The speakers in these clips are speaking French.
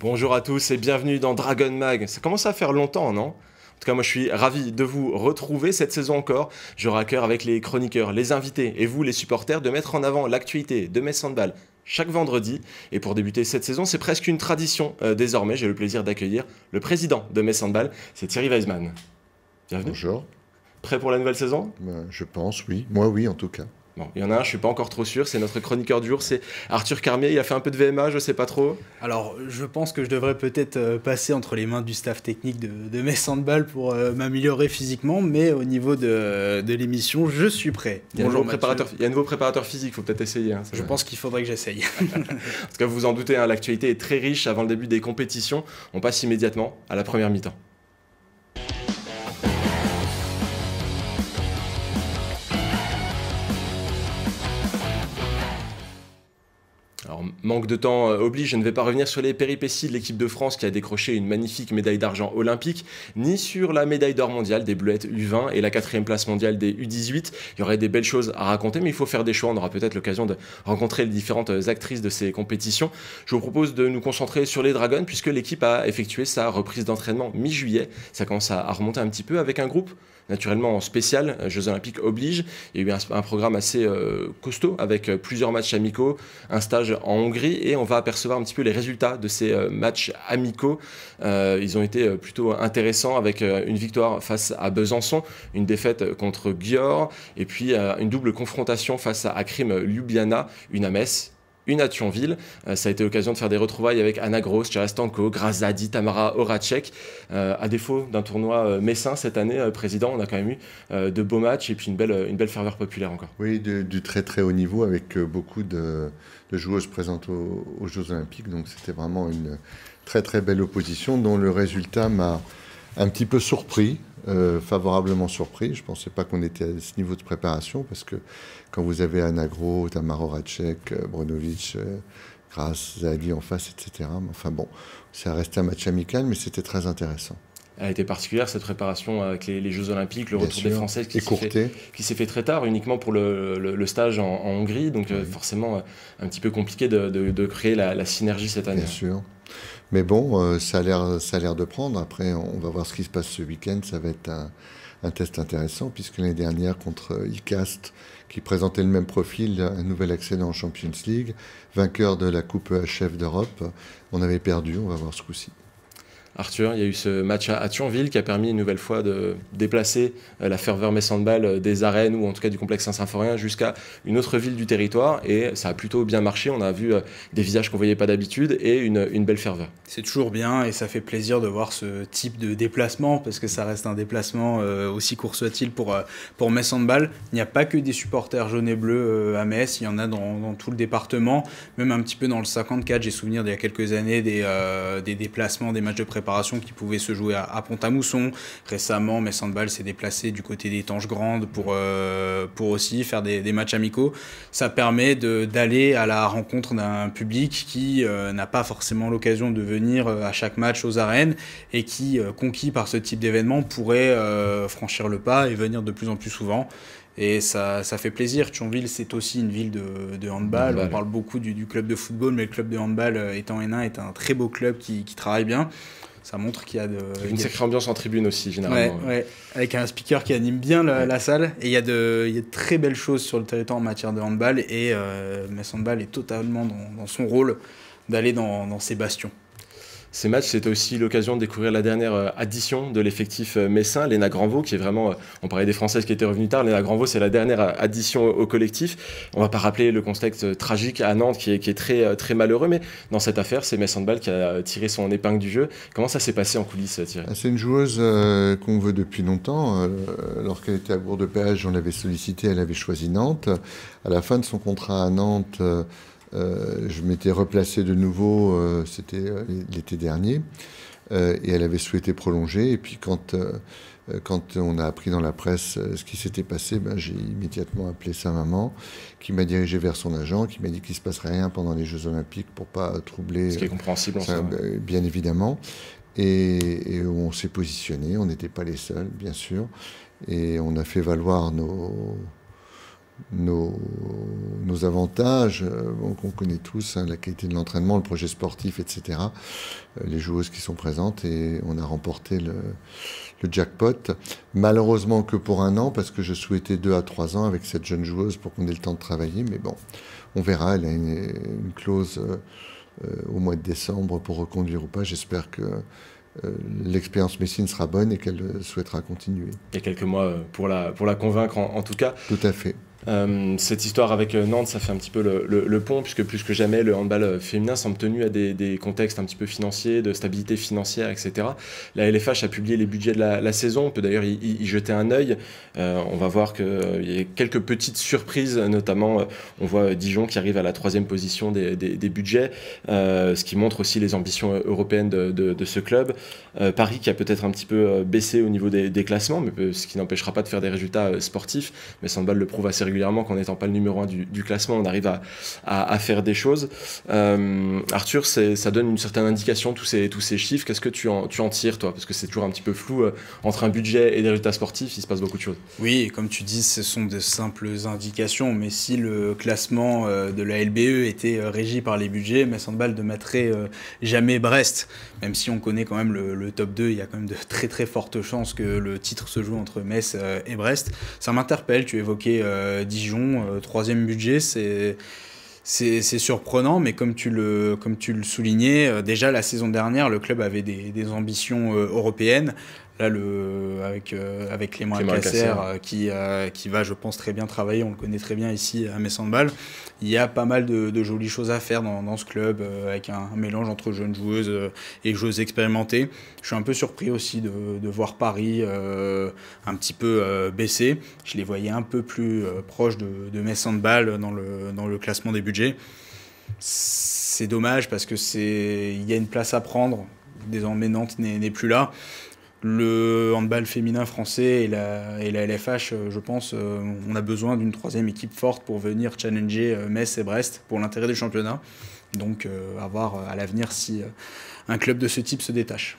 Bonjour à tous et bienvenue dans Dragon Mag. Ça commence à faire longtemps, non? En tout cas, moi je suis ravi de vous retrouver cette saison encore. J'aurai à cœur avec les chroniqueurs, les invités et vous les supporters de mettre en avant l'actualité de Metz Handball chaque vendredi. Et pour débuter cette saison, c'est presque une tradition désormais. J'ai le plaisir d'accueillir le président de Metz Handball, c'est Thierry Weisman. Bienvenue. Bonjour. Prêt pour la nouvelle saison? Je pense, oui. Moi, oui, en tout cas. Bon, il y en a un, je suis pas encore trop sûr, c'est notre chroniqueur du jour, c'est Arthur Carmier, il a fait un peu de VMA, je sais pas trop. Alors, je pense que je devrais peut-être passer entre les mains du staff technique de Metz Handball pour m'améliorer physiquement, mais au niveau de l'émission, je suis prêt. Il y a un nouveau préparateur physique, il faut peut-être essayer. Hein, je pense qu'il faudrait que j'essaye. En tout cas, vous vous en doutez, hein, l'actualité est très riche avant le début des compétitions. On passe immédiatement à la première mi-temps. Alors, manque de temps oblige, je ne vais pas revenir sur les péripéties de l'équipe de France qui a décroché une magnifique médaille d'argent olympique, ni sur la médaille d'or mondiale des Bleuettes U20 et la 4e place mondiale des U18. Il y aurait des belles choses à raconter, mais il faut faire des choix. On aura peut-être l'occasion de rencontrer les différentes actrices de ces compétitions. Je vous propose de nous concentrer sur les Dragons, puisque l'équipe a effectué sa reprise d'entraînement mi-juillet. Ça commence à remonter un petit peu avec un groupe naturellement spécial, Jeux Olympiques oblige. Il y a eu un programme assez costaud avec plusieurs matchs amicaux, un stage en Hongrie et on va apercevoir un petit peu les résultats de ces matchs amicaux. Ils ont été plutôt intéressants avec une victoire face à Besançon, une défaite contre Győr et puis une double confrontation face à Akrim Ljubljana, une à Metz, une à Thionville. Ça a été l'occasion de faire des retrouvailles avec Anna Gross, Charastanko, Grazadi, Tamara Horacek. À défaut d'un tournoi messin cette année, président, on a quand même eu de beaux matchs et puis une belle ferveur populaire encore. Oui, du très très haut niveau avec beaucoup de joueuses présentes aux Jeux Olympiques. Donc c'était vraiment une très très belle opposition dont le résultat m'a un petit peu surpris, favorablement surpris. Je ne pensais pas qu'on était à ce niveau de préparation parce que quand vous avez Anna Gros, Tamara Horacek, Brunovic, Grazadi en face, etc. Enfin bon, ça restait un match amical, mais c'était très intéressant. Elle a été particulière cette préparation avec les Jeux Olympiques, le retour des Françaises qui s'est fait très tard, uniquement pour le stage en Hongrie, donc forcément un petit peu compliqué de créer la synergie cette année. Bien sûr. Mais bon, ça a l'air de prendre. Après, on va voir ce qui se passe ce week-end. Ça va être un test intéressant, puisque l'année dernière, contre ICAST, qui présentait le même profil, un nouvel accédant en Champions League, vainqueur de la Coupe EHF d'Europe, on avait perdu. On va voir ce coup-ci. Arthur, il y a eu ce match à Thionville qui a permis une nouvelle fois de déplacer la ferveur Metz Handball des arènes ou en tout cas du complexe Saint-Symphorien jusqu'à une autre ville du territoire et ça a plutôt bien marché. On a vu des visages qu'on ne voyait pas d'habitude et une belle ferveur. C'est toujours bien et ça fait plaisir de voir ce type de déplacement parce que ça reste un déplacement aussi court soit-il pour Metz Handball. Il n'y a pas que des supporters jaunes et bleus à Metz, il y en a dans tout le département, même un petit peu dans le 54. J'ai souvenir d'il y a quelques années des déplacements, des matchs de préparation qui pouvaient se jouer à Pont-à-Mousson. Récemment, Metz Handball s'est déplacé du côté des Tanges Grandes pour aussi faire des matchs amicaux. Ça permet d'aller à la rencontre d'un public qui n'a pas forcément l'occasion de venir à chaque match aux arènes et qui, conquis par ce type d'événement, pourrait franchir le pas et venir de plus en plus souvent. Et ça fait plaisir. Thionville, c'est aussi une ville de handball. On parle beaucoup du club de football, mais le club de handball étant N1 est un très beau club qui travaille bien. Ça montre qu'il y a une sacrée ambiance en tribune aussi, généralement. Ouais. Avec un speaker qui anime bien la salle. Et il y a de très belles choses sur le territoire en matière de handball. Et Metz Handball est totalement dans son rôle d'aller dans ces bastions. Ces matchs, c'était aussi l'occasion de découvrir la dernière addition de l'effectif messin, Léna Granvaux, qui est vraiment, on parlait des Françaises qui étaient revenues tard, Léna Granvaux, c'est la dernière addition au collectif. On ne va pas rappeler le contexte tragique à Nantes qui est très, très malheureux, mais dans cette affaire, c'est Metz Handball qui a tiré son épingle du jeu. Comment ça s'est passé en coulisses, Thierry? C'est une joueuse qu'on veut depuis longtemps. Lorsqu'elle était à Bourg-de-Péage, on l'avait sollicitée, elle avait choisi Nantes. À la fin de son contrat à Nantes, je m'étais replacé de nouveau, c'était l'été dernier, et elle avait souhaité prolonger. Et puis quand on a appris dans la presse ce qui s'était passé, j'ai immédiatement appelé sa maman, qui m'a dirigé vers son agent, qui m'a dit qu'il ne se passerait rien pendant les Jeux Olympiques pour ne pas troubler. Ce qui est compréhensible en soi. Bien évidemment. Et on s'est positionné, on n'était pas les seuls, bien sûr, et on a fait valoir nos avantages, qu'on connaît tous, hein, la qualité de l'entraînement, le projet sportif, etc. Les joueuses qui sont présentes, et on a remporté le jackpot. Malheureusement que pour 1 an, parce que je souhaitais 2 à 3 ans avec cette jeune joueuse pour qu'on ait le temps de travailler, mais bon, on verra, elle a une clause au mois de décembre pour reconduire ou pas. J'espère que l'expérience Messine sera bonne et qu'elle souhaitera continuer. Il y a quelques mois pour la convaincre en tout cas. Tout à fait. Cette histoire avec Nantes, ça fait un petit peu le pont, puisque plus que jamais, le handball féminin semble tenu à des contextes un petit peu financiers, de stabilité financière, etc. La LFH a publié les budgets de la saison, on peut d'ailleurs y jeter un œil. On va voir qu'il y a quelques petites surprises, notamment on voit Dijon qui arrive à la 3e position des budgets, ce qui montre aussi les ambitions européennes de ce club. Paris qui a peut-être un petit peu baissé au niveau des classements, mais ce qui n'empêchera pas de faire des résultats sportifs, mais Handball le prouve assez régulièrement qu'en n'étant pas le numéro 1 du classement, on arrive à faire des choses. Arthur, ça donne une certaine indication, tous ces chiffres. Qu'est-ce que tu en tires, toi? Parce que c'est toujours un petit peu flou. Entre un budget et des résultats sportifs, il se passe beaucoup de choses. Oui, comme tu dis, ce sont de simples indications, mais si le classement de la LBE était régi par les budgets, Metz Handball ne mettrait jamais Brest. Même si on connaît quand même le top 2, il y a quand même de très très fortes chances que le titre se joue entre Metz et Brest. Ça m'interpelle, tu évoquais Dijon, 3e budget, c'est surprenant, mais comme tu le soulignais, déjà la saison dernière, le club avait des ambitions européennes. Là, avec Clément Alcacer, qui va, je pense, très bien travailler, on le connaît très bien ici à Metz Handball. Il y a pas mal de jolies choses à faire dans ce club, avec un mélange entre jeunes joueuses et joueuses expérimentées. Je suis un peu surpris aussi de voir Paris un petit peu baisser. Je les voyais un peu plus proches de Metz Handball dans le classement des budgets. C'est dommage parce que il y a une place à prendre. Désormais, Nantes n'est plus là. Le handball féminin français et la LFH, je pense, on a besoin d'une 3e équipe forte pour venir challenger Metz et Brest pour l'intérêt du championnat. Donc, à voir à l'avenir si un club de ce type se détache.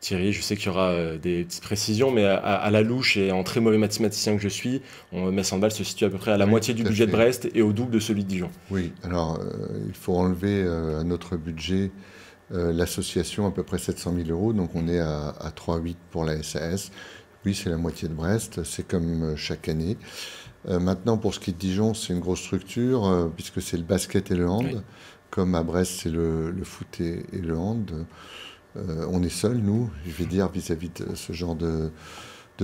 Thierry, je sais qu'il y aura des petites précisions, mais à la louche et en très mauvais mathématicien que je suis, Metz Handball se situe à peu près à la moitié du budget de Brest et au double de celui de Dijon. Oui, alors il faut enlever à notre budget l'association à peu près 700 000 €, donc on est à 3,8 pour la SAS. Oui, c'est la moitié de Brest, c'est comme chaque année. Maintenant, pour ce qui est de Dijon, c'est une grosse structure, puisque c'est le basket et le hand. Oui. Comme à Brest, c'est le foot et le hand. On est seul, nous, je vais dire, vis-à-vis de ce genre de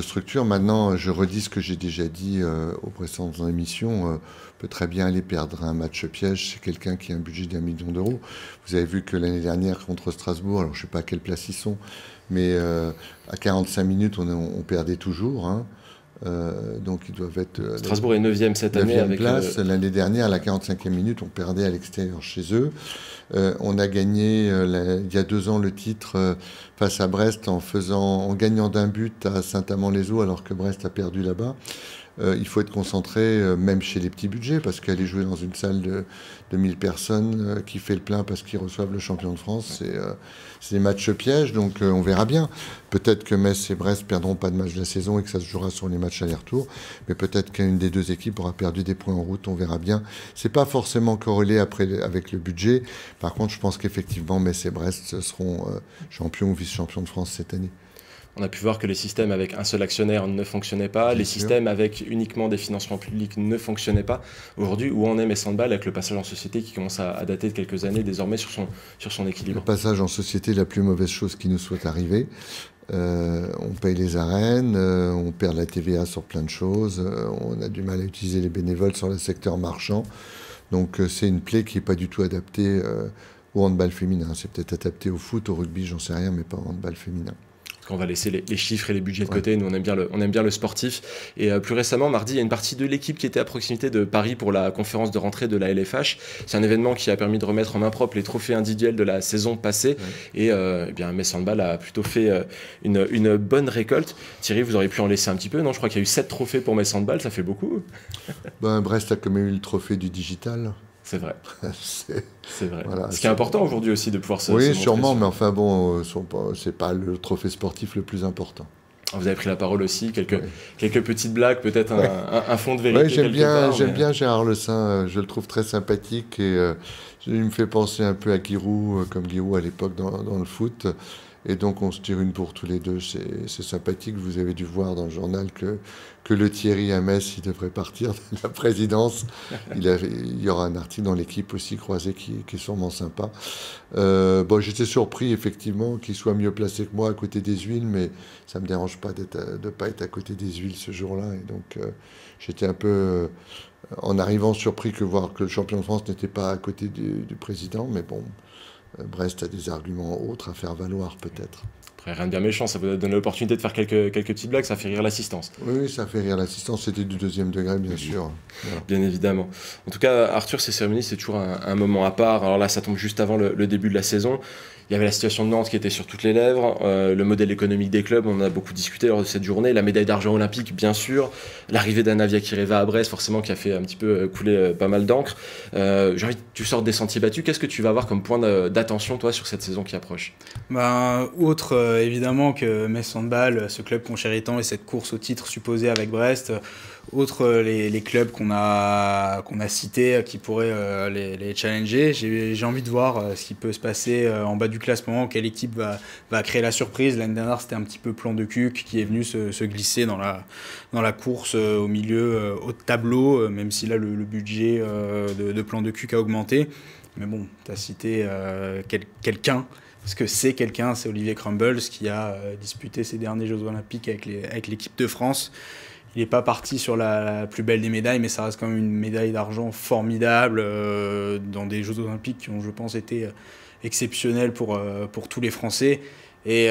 structure. Maintenant, je redis ce que j'ai déjà dit aux précédentes émissions. Peut très bien aller perdre un match piège. C'est quelqu'un qui a un budget d'1 million d'euros. Vous avez vu que l'année dernière, contre Strasbourg, alors je ne sais pas à quelle place ils sont, mais à 45 minutes, on perdait toujours. Hein. Donc ils doivent être... Strasbourg est 9e cette année. 9e place. L'année dernière, à la 45e minute, on perdait à l'extérieur chez eux. On a gagné il y a 2 ans le titre face à Brest en gagnant d'1 but à Saint-Amand-les-Eaux, alors que Brest a perdu là-bas. Il faut être concentré, même chez les petits budgets, parce qu'aller jouer dans une salle de 1000 personnes qui fait le plein parce qu'ils reçoivent le champion de France, c'est des matchs pièges, donc on verra bien. Peut-être que Metz et Brest ne perdront pas de match de la saison et que ça se jouera sur les matchs aller-retour, mais peut-être qu'une des 2 équipes aura perdu des points en route, on verra bien. C'est pas forcément corrélé après avec le budget. Par contre, je pense qu'effectivement, Metz et Brest seront champions ou vice-champions de France cette année. On a pu voir que les systèmes avec un seul actionnaire ne fonctionnaient pas, les systèmes avec uniquement des financements publics ne fonctionnaient pas. Aujourd'hui, où en est Metz Handball avec le passage en société qui commence à dater de quelques années désormais sur son équilibre? Le passage en société est la plus mauvaise chose qui nous soit arrivée. On paye les arènes, on perd la TVA sur plein de choses, on a du mal à utiliser les bénévoles sur le secteur marchand. Donc c'est une plaie qui n'est pas du tout adaptée au handball féminin. C'est peut-être adapté au foot, au rugby, j'en sais rien, mais pas au handball féminin. On va laisser les chiffres et les budgets de côté. Nous, on aime bien le sportif. Et plus récemment, mardi, il y a une partie de l'équipe qui était à proximité de Paris pour la conférence de rentrée de la LFH. C'est un événement qui a permis de remettre en main propre les trophées individuels de la saison passée. Ouais. Et bien, Metz Handball a plutôt fait une bonne récolte. Thierry, vous auriez pu en laisser un petit peu, non? Je crois qu'il y a eu 7 trophées pour Metz Handball, ça fait beaucoup. Brest a quand même eu le trophée du digital. C'est vrai. C'est vrai. Voilà, ce qui est important aujourd'hui aussi de pouvoir se oui, montrer sûrement, mais enfin bon, c'est pas le trophée sportif le plus important. Vous avez pris la parole aussi, quelques petites blagues, peut-être un fond de vérité. Ouais, j'aime bien Gérard Le Saint, je le trouve très sympathique et il me fait penser un peu à Giroud, comme Giroud à l'époque dans le foot. Et donc on se tire une pour tous les deux, c'est sympathique. Vous avez dû voir dans le journal que le Thierry à Metz, il devrait partir de la présidence. Il y aura un article dans l'équipe aussi croisé qui est sûrement sympa. Bon, j'étais surpris effectivement qu'il soit mieux placé que moi à côté des huiles, mais ça me dérange pas de ne pas être à côté des huiles ce jour-là. Et donc j'étais un peu en arrivant surpris voir que le champion de France n'était pas à côté du président, mais bon. Brest a des arguments autres à faire valoir peut-être. Après, rien de bien méchant, ça vous donne l'opportunité de faire quelques petites blagues, ça fait rire l'assistance. Oui, ça fait rire l'assistance, c'était du deuxième degré, bien sûr. Voilà. Bien évidemment. En tout cas, Arthur, ces cérémonies, c'est toujours un moment à part. Alors là, ça tombe juste avant le début de la saison. Il y avait la situation de Nantes qui était sur toutes les lèvres, le modèle économique des clubs, on en a beaucoup discuté lors de cette journée, la médaille d'argent olympique, bien sûr, l'arrivée d'Anavia Kireva à Brest, forcément, qui a fait un petit peu couler pas mal d'encre. J'ai envie que tu sortes des sentiers battus, qu'est-ce que tu vas avoir comme point d'attention, toi, sur cette saison qui approche? Outre évidemment que Metz Handball, ce club qu'on chérit tant, et cette course au titre supposée avec Brest, outre les clubs qu'on a cités qui pourraient les challenger, j'ai envie de voir ce qui peut se passer en bas du classement, quelle équipe va créer la surprise. L'année dernière, c'était un petit peu Plan de Cuc qui est venu se glisser dans la course au milieu, haut de tableau, même si là le budget de Plan de Cuc a augmenté. Mais bon, tu as cité quelqu'un. Parce que c'est quelqu'un, c'est Olivier Crumbles qui a disputé ses derniers Jeux Olympiques avec l'équipe de France. Il n'est pas parti sur la plus belle des médailles, mais ça reste quand même une médaille d'argent formidable dans des Jeux Olympiques qui ont, je pense, été exceptionnels pour tous les Français. Et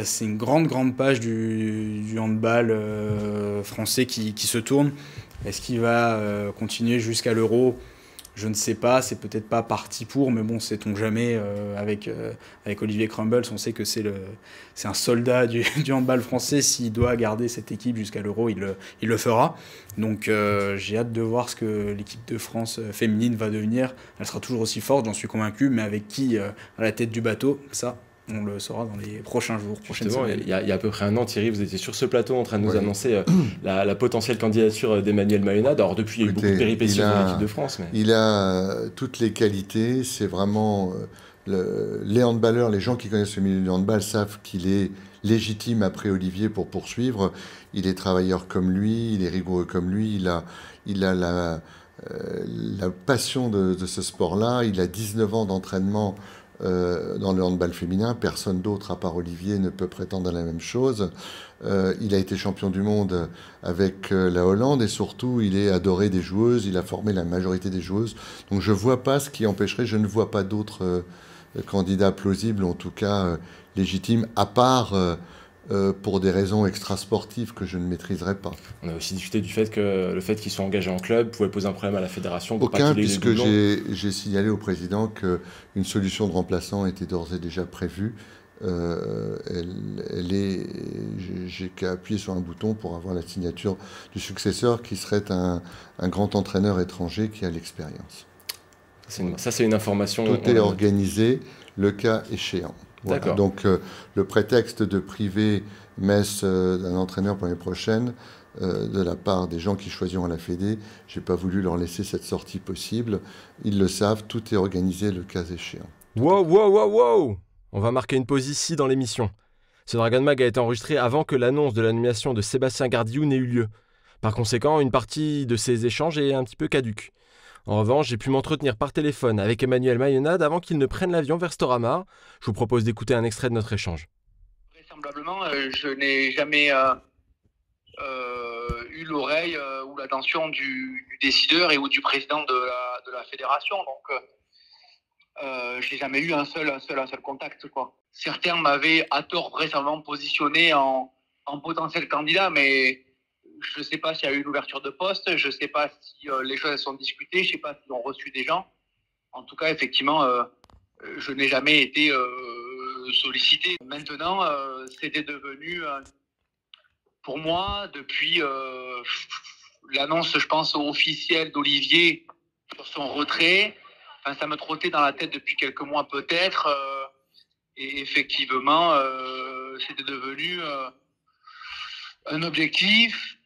c'est une grande page du handball français qui se tourne. Est-ce qu'il va continuer jusqu'à l'Euro ? Je ne sais pas, c'est peut-être pas parti pour, mais bon, sait-on jamais. Avec Olivier Crumbles, on sait que c'est un soldat du handball français. S'il doit garder cette équipe jusqu'à l'Euro, il le fera. Donc j'ai hâte de voir ce que l'équipe de France féminine va devenir. Elle sera toujours aussi forte, j'en suis convaincu, mais avec qui à la tête du bateau, ça, on le saura dans les prochains jours, prochaines semaines. Il y a à peu près un an, Thierry, vous étiez sur ce plateau en train de nous annoncer la potentielle candidature d'Emmanuel Mayonnaud. Alors depuis, il y a eu beaucoup de péripéties dans l'équipe de France. Mais... Il a toutes les qualités. C'est vraiment... les handballeurs, les gens qui connaissent le milieu du handball savent qu'il est légitime après Olivier pour poursuivre. Il est travailleur comme lui, il est rigoureux comme lui. Il a la passion de ce sport-là. Il a 19 ans d'entraînement dans le handball féminin. Personne d'autre, à part Olivier, ne peut prétendre à la même chose. Il a été champion du monde avec la Hollande et surtout, il est adoré des joueuses. Il a formé la majorité des joueuses. Donc je ne vois pas ce qui empêcherait, je ne vois pas d'autres candidats plausibles, en tout cas légitimes, à part... pour des raisons extrasportives que je ne maîtriserai pas. On a aussi discuté du fait que le fait qu'ils soient engagés en club pouvait poser un problème à la fédération. Aucun, puisque j'ai signalé au président qu'une solution de remplaçant était d'ores et déjà prévue. J'ai qu'à appuyer sur un bouton pour avoir la signature du successeur qui serait un grand entraîneur étranger qui a l'expérience. Ça, c'est une information... Tout est organisé, le cas échéant. Voilà. Donc le prétexte de priver Metz d'un entraîneur pour l'année prochaine de la part des gens qui choisiront la Fédé, j'ai pas voulu leur laisser cette sortie possible. Ils le savent, tout est organisé le cas échéant. Wow. On va marquer une pause ici dans l'émission. Ce Dragon Mag a été enregistré avant que l'annonce de la nomination de Sébastien Gardiou n'ait eu lieu. Par conséquent, une partie de ces échanges est un petit peu caduque. En revanche, j'ai pu m'entretenir par téléphone avec Emmanuel Mayonnaud avant qu'il ne prenne l'avion vers Storhamar. Je vous propose d'écouter un extrait de notre échange. Vraisemblablement, je n'ai jamais eu l'oreille ou l'attention du décideur ou du président de la fédération. Donc, je n'ai jamais eu un seul contact, quoi. Certains m'avaient à tort vraisemblablement positionné en potentiel candidat, mais... Je ne sais pas s'il y a eu une ouverture de poste, je ne sais pas si les choses sont discutées, je ne sais pas s'ils ont reçu des gens. En tout cas, effectivement, je n'ai jamais été sollicité. Maintenant, c'était devenu, pour moi, depuis l'annonce, je pense, officielle d'Olivier sur son retrait, ça me trottait dans la tête depuis quelques mois peut-être. Et effectivement, c'était devenu... un objectif.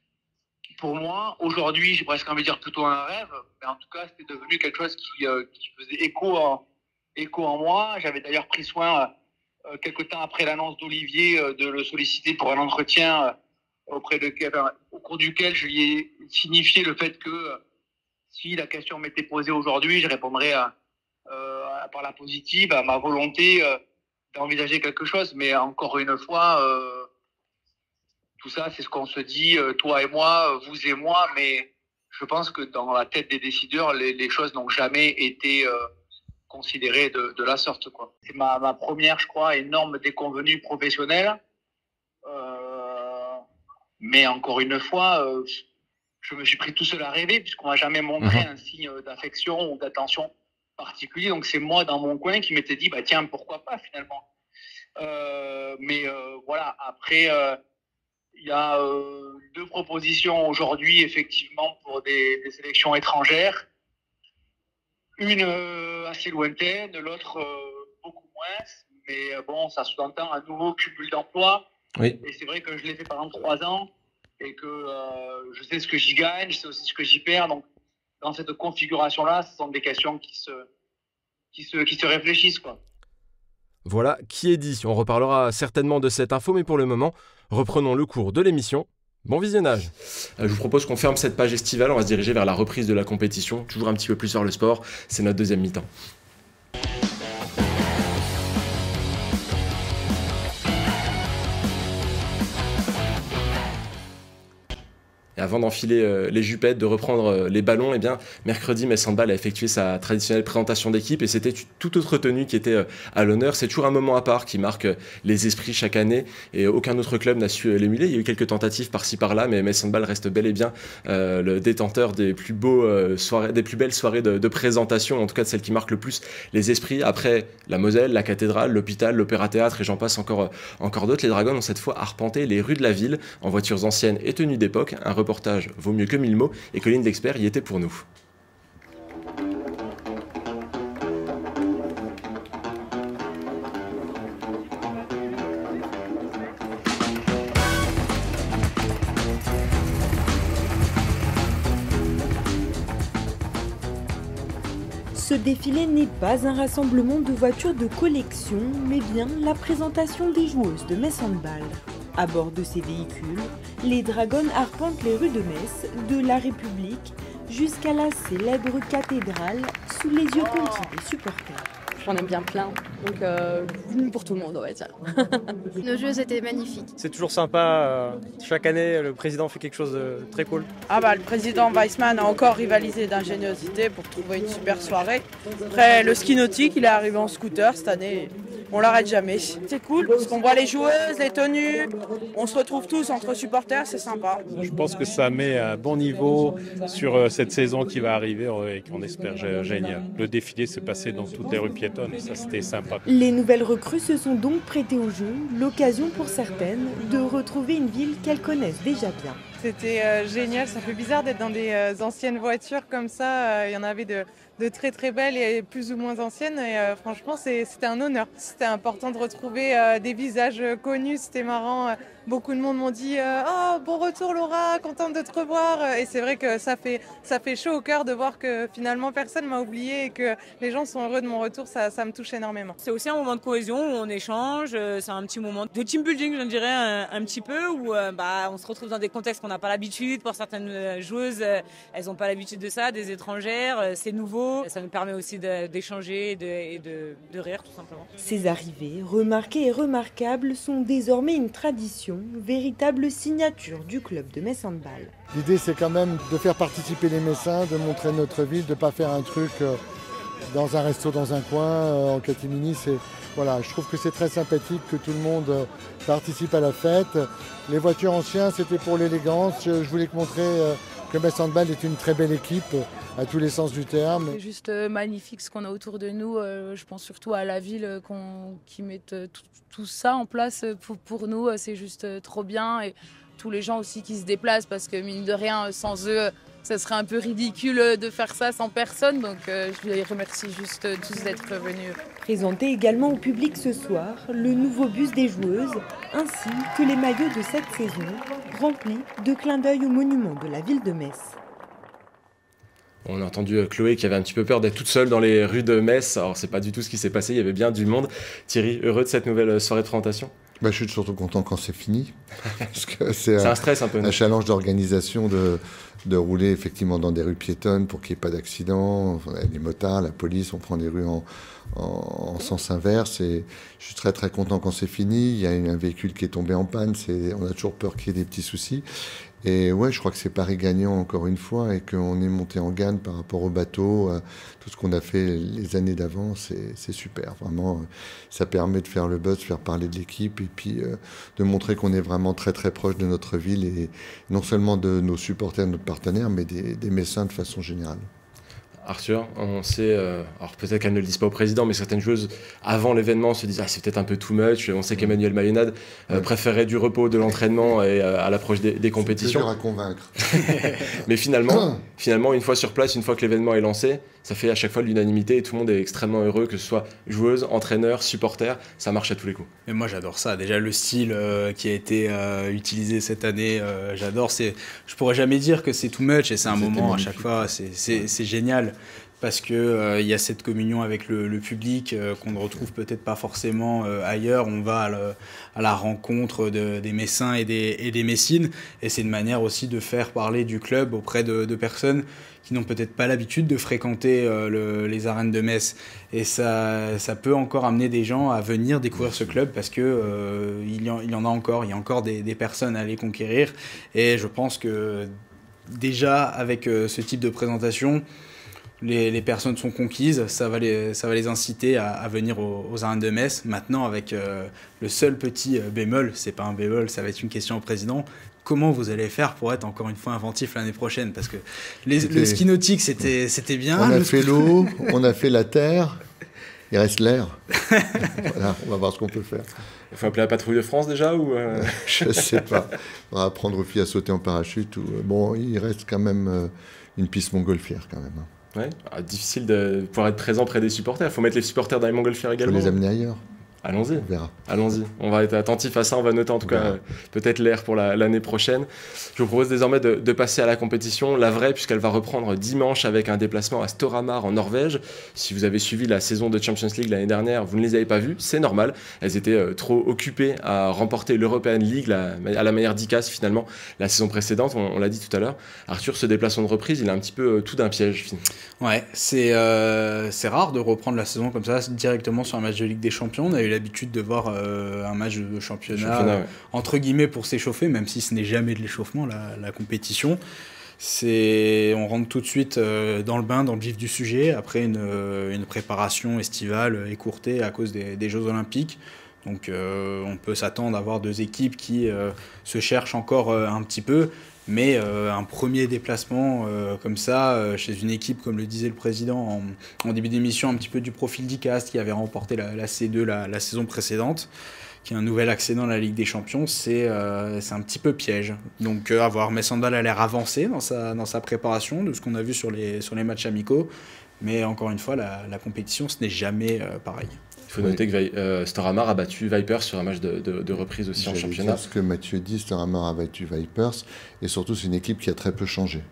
Pour moi, aujourd'hui, j'ai presque envie de dire plutôt un rêve, mais en tout cas, c'était devenu quelque chose qui faisait écho en moi. J'avais d'ailleurs pris soin, quelque temps après l'annonce d'Olivier, de le solliciter pour un entretien au cours duquel je lui ai signifié le fait que si la question m'était posée aujourd'hui, je répondrais par la positive, à ma volonté d'envisager quelque chose. Mais encore une fois, tout ça, c'est ce qu'on se dit, toi et moi, vous et moi, mais je pense que dans la tête des décideurs, les choses n'ont jamais été considérées de la sorte, quoi. C'est ma première, je crois, énorme déconvenue professionnelle. Mais encore une fois, je me suis pris tout seul à rêver, puisqu'on m'a jamais montré un signe d'affection ou d'attention particulier. Donc c'est moi, dans mon coin, qui m'étais dit, bah tiens, pourquoi pas, finalement. Voilà, après... il y a 2 propositions aujourd'hui, effectivement, pour des sélections étrangères. Une assez lointaine, l'autre beaucoup moins. Mais bon, ça sous-entend un nouveau cumul d'emplois. Oui. Et c'est vrai que je l'ai fait pendant 3 ans et que je sais ce que j'y gagne, je sais aussi ce que j'y perds. Donc, dans cette configuration-là, ce sont des questions qui se réfléchissent, quoi. Voilà qui est dit. On reparlera certainement de cette info, mais pour le moment, reprenons le cours de l'émission. Bon visionnage. Je vous propose qu'on ferme cette page estivale, on va se diriger vers la reprise de la compétition, toujours un petit peu plus sur le sport, c'est notre deuxième mi-temps. Et avant d'enfiler les jupettes, de reprendre les ballons, eh bien, mercredi, Metz Handball a effectué sa traditionnelle présentation d'équipe et c'était une toute autre tenue qui était à l'honneur. C'est toujours un moment à part qui marque les esprits chaque année et aucun autre club n'a su l'émuler. Il y a eu quelques tentatives par-ci par-là, mais Metz Handball reste bel et bien le détenteur des plus belles soirées de présentation, en tout cas de celles qui marquent le plus les esprits. Après la Moselle, la cathédrale, l'hôpital, l'opéra-théâtre et j'en passe encore d'autres, les Dragons ont cette fois arpenté les rues de la ville en voitures anciennes et tenues d'époque. Un reportage vaut mieux que 1000 mots et Colline d'Expert y était pour nous. Ce défilé n'est pas un rassemblement de voitures de collection, mais bien la présentation des joueuses de Metz Handball. À bord de ces véhicules, les Dragons arpentent les rues de Metz, de la République, jusqu'à la célèbre cathédrale, sous les yeux conquis des supporters. J'en aime bien plein, donc pour tout le monde, on va dire. Nos jeux étaient magnifiques. C'est toujours sympa, chaque année le président fait quelque chose de très cool. Le président Weissman a encore rivalisé d'ingéniosité pour trouver une super soirée. Après le ski nautique, il est arrivé en scooter cette année. On l'arrête jamais. C'est cool parce qu'on voit les joueuses, les tenues, on se retrouve tous entre supporters, c'est sympa. Je pense que ça met un bon niveau sur cette saison qui va arriver et qu'on espère génial. Le défilé s'est passé dans toutes les rues piétonnes et ça c'était sympa. Les nouvelles recrues se sont donc prêtées au jeu, l'occasion pour certaines de retrouver une ville qu'elles connaissent déjà bien. C'était génial, ça fait bizarre d'être dans des anciennes voitures comme ça, il y en avait de très très belles et plus ou moins anciennes et franchement c'était un honneur. C'était important de retrouver des visages connus, c'était marrant. Beaucoup de monde m'ont dit oh bon retour Laura, contente de te revoir et c'est vrai que ça fait chaud au cœur de voir que finalement personne m'a oublié et que les gens sont heureux de mon retour, ça me touche énormément. C'est aussi un moment de cohésion où on échange, c'est un petit moment de team building je dirais un petit peu où on se retrouve dans des contextes qu'on n'a pas l'habitude. Pour certaines joueuses, elles n'ont pas l'habitude de ça, des étrangères, c'est nouveau. Ça nous permet aussi d'échanger et de rire tout simplement. Ces arrivées, remarquées et remarquables, sont désormais une tradition, véritable signature du club de Metz Handball. L'idée c'est quand même de faire participer les Messins, de montrer notre ville, de ne pas faire un truc dans un resto dans un coin, en catimini. Voilà, je trouve que c'est très sympathique que tout le monde participe à la fête. Les voitures anciennes, c'était pour l'élégance. Je voulais montrer que Metz Handball est une très belle équipe à tous les sens du terme. C'est juste magnifique ce qu'on a autour de nous. Je pense surtout à la ville qui mette tout ça en place pour nous. C'est juste trop bien. Et tous les gens aussi qui se déplacent parce que mine de rien, sans eux, ça serait un peu ridicule de faire ça sans personne. Donc je les remercie juste tous d'être venus. Présenté également au public ce soir, le nouveau bus des joueuses, ainsi que les maillots de cette saison, remplis de clins d'œil au monument de la ville de Metz. On a entendu Chloé qui avait un petit peu peur d'être toute seule dans les rues de Metz. Alors c'est pas du tout ce qui s'est passé, il y avait bien du monde. Thierry, heureux de cette nouvelle soirée de présentation? Je suis surtout content quand c'est fini. Parce que c'est un stress un peu. Un challenge d'organisation de rouler effectivement dans des rues piétonnes pour qu'il n'y ait pas d'accident. Les motards, la police, on prend les rues en sens inverse. Et je suis très très content quand c'est fini. Il y a un véhicule qui est tombé en panne. On a toujours peur qu'il y ait des petits soucis. Et ouais, je crois que c'est Paris gagnant encore une fois et qu'on est monté en gamme par rapport au bateau. Tout ce qu'on a fait les années d'avant, c'est super. Vraiment, ça permet de faire le buzz, de faire parler de l'équipe et puis de montrer qu'on est vraiment très très proche de notre ville et non seulement de nos supporters, de notre partenaire, mais des Messins de façon générale. Arthur, on sait, alors peut-être qu'elles ne le disent pas au président, mais certaines joueuses, avant l'événement, se disent « Ah, c'est peut-être un peu too much ». On sait qu'Emmanuel Mayonade préférait du repos, de l'entraînement et à l'approche des compétitions. C'est dur à convaincre. Mais finalement, une fois sur place, une fois que l'événement est lancé, ça fait à chaque fois l'unanimité et tout le monde est extrêmement heureux, que ce soit joueuse, entraîneur, supporter, ça marche à tous les coups. Et moi j'adore ça, déjà le style qui a été utilisé cette année, j'adore. Je pourrais jamais dire que c'est too much et c'est un moment à chaque fois, c'est génial. Parce que y a cette communion avec le public qu'on ne retrouve peut-être pas forcément ailleurs. On va à la rencontre des Messins et des Messines. Et c'est une manière aussi de faire parler du club auprès de personnes qui n'ont peut-être pas l'habitude de fréquenter les arènes de Metz. Et ça peut encore amener des gens à venir découvrir ce club parce que il y en a encore. Il y a encore des personnes à aller conquérir. Et je pense que déjà avec ce type de présentation, les personnes sont conquises, ça va les inciter à venir aux arènes de Metz. Maintenant, avec le seul petit bémol, c'est pas un bémol, ça va être une question au président. Comment vous allez faire pour être encore une fois inventif l'année prochaine? Parce que le ski nautique, c'était bien. On a fait l'eau, on a fait la terre, il reste l'air. Voilà, on va voir ce qu'on peut faire. Il faut appeler la patrouille de France déjà ou Je sais pas. On va apprendre aux filles à sauter en parachute. Bon, il reste quand même une piste montgolfière quand même. Ouais, difficile de pouvoir être présent près des supporters. Il faut mettre les supporters dans les montgolfières également. Il faut les amener ailleurs. Allons-y. On verra. Allons-y. On va être attentif à ça. On va noter en tout cas peut-être l'air pour l'année prochaine. Je vous propose désormais de passer à la compétition, la vraie, puisqu'elle va reprendre dimanche avec un déplacement à Storhamar en Norvège. Si vous avez suivi la saison de Champions League l'année dernière, vous ne les avez pas vues. C'est normal. Elles étaient trop occupées à remporter l'European League à la manière d'ICAS finalement la saison précédente. On l'a dit tout à l'heure. Arthur, ce déplacement de reprise, il a un petit peu tout d'un piège. Ouais, c'est rare de reprendre la saison comme ça directement sur un match de Ligue des Champions. On a eu l'habitude de voir un match de championnat entre guillemets pour s'échauffer, même si ce n'est jamais de l'échauffement, la compétition. On rentre tout de suite dans le bain, dans le vif du sujet, après une préparation estivale écourtée à cause des Jeux Olympiques. Donc on peut s'attendre à voir deux équipes qui se cherchent encore un petit peu. Mais un premier déplacement comme ça, chez une équipe, comme le disait le président en début d'émission, un petit peu du profil d'ICAS qui avait remporté la C2 la saison précédente, qui a un nouvel accès dans la Ligue des Champions, c'est un petit peu piège. Donc à voir, Metz Handball a l'air avancé dans sa préparation, de ce qu'on a vu sur les matchs amicaux. Mais encore une fois, la compétition, ce n'est jamais pareil. Il faut noter que Storhamar a battu Vipers sur un match de reprise aussi en championnat. Ce que Mathieu dit, Storhamar a battu Vipers, et surtout c'est une équipe qui a très peu changé.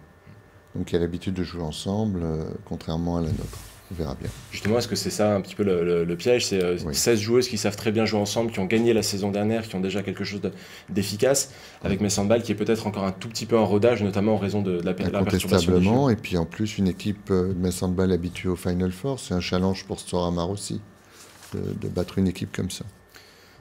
Donc qui a l'habitude de jouer ensemble, contrairement à la nôtre. On verra bien. Justement, est-ce que c'est ça un petit peu le piège? C'est 16 joueuses qui savent très bien jouer ensemble, qui ont gagné la saison dernière, qui ont déjà quelque chose d'efficace, avec Metz Handball qui est peut-être encore un tout petit peu en rodage, notamment en raison de la perturbation. Incontestablement, et puis en plus une équipe de Metz Handball habituée au Final Four, c'est un challenge pour Storhamar aussi. De battre une équipe comme ça.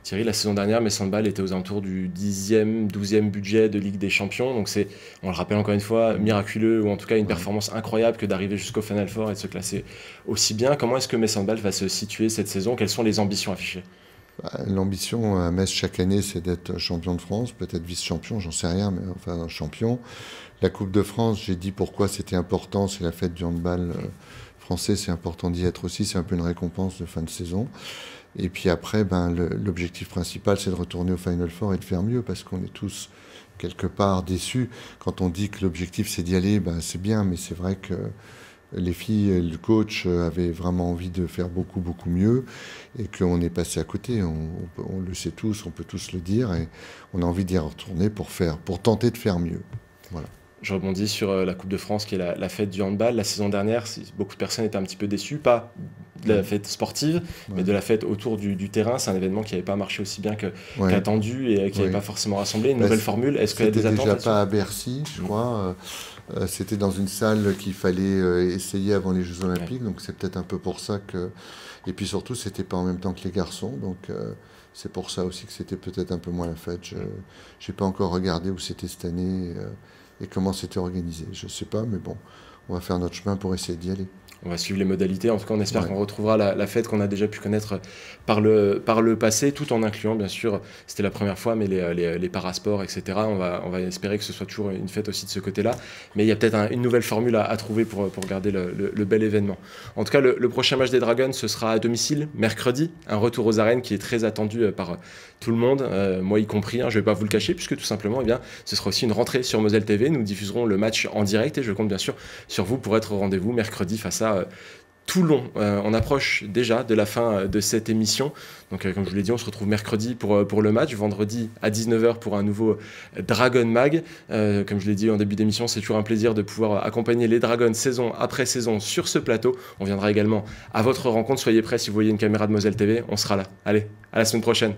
Thierry, la saison dernière, Metz Handball était aux alentours du 10e, 12e budget de Ligue des Champions. Donc c'est, on le rappelle encore une fois, miraculeux, ou en tout cas une performance incroyable que d'arriver jusqu'au Final Four et de se classer aussi bien. Comment est-ce que Metz Handball va se situer cette saison? Quelles sont les ambitions affichées? L'ambition à Metz chaque année, c'est d'être champion de France, peut-être vice-champion, j'en sais rien, mais enfin champion. La Coupe de France, j'ai dit pourquoi c'était important, c'est la fête du handball Français, c'est important d'y être aussi. C'est un peu une récompense de fin de saison. Et puis après, l'objectif principal, c'est de retourner au Final Four et de faire mieux, parce qu'on est tous quelque part déçus. Quand on dit que l'objectif, c'est d'y aller, c'est bien, mais c'est vrai que les filles et le coach avaient vraiment envie de faire beaucoup, beaucoup mieux, et qu'on est passé à côté. On le sait tous, on peut tous le dire, et on a envie d'y retourner pour tenter de faire mieux. Voilà. Je rebondis sur la Coupe de France, qui est la fête du handball. La saison dernière, beaucoup de personnes étaient un petit peu déçues, pas de la fête sportive, mais de la fête autour du terrain. C'est un événement qui n'avait pas marché aussi bien qu'attendu et qui n'avait pas forcément rassemblé. Une nouvelle formule, est-ce qu'il y a des attentes? C'était déjà pas à Bercy, je crois. C'était dans une salle qu'il fallait essayer avant les Jeux Olympiques, donc c'est peut-être un peu pour ça que... Et puis surtout, c'était pas en même temps que les garçons, donc c'est pour ça aussi que c'était peut-être un peu moins la fête. Je n'ai pas encore regardé où c'était cette année et comment c'était organisé. Je ne sais pas, mais bon, on va faire notre chemin pour essayer d'y aller. On va suivre les modalités. En tout cas, on espère qu'on retrouvera la fête qu'on a déjà pu connaître par le passé, tout en incluant, bien sûr, c'était la première fois, mais les parasports, etc. On va espérer que ce soit toujours une fête aussi de ce côté-là. Mais il y a peut-être une nouvelle formule à trouver pour garder le bel événement. En tout cas, le prochain match des Dragons, ce sera à domicile, mercredi. Un retour aux arènes qui est très attendu par tout le monde, moi y compris. Je ne vais pas vous le cacher, puisque tout simplement, ce sera aussi une rentrée sur Moselle TV. Nous diffuserons le match en direct et je compte bien sûr sur vous pour être au rendez-vous mercredi face à Toulon. On approche déjà de la fin de cette émission. Donc, comme je vous l'ai dit, on se retrouve mercredi pour le match, vendredi à 19h pour un nouveau Dragon Mag. Comme je l'ai dit en début d'émission, c'est toujours un plaisir de pouvoir accompagner les Dragons saison après saison sur ce plateau. On viendra également à votre rencontre. Soyez prêts, si vous voyez une caméra de Moselle TV, on sera là. Allez, à la semaine prochaine.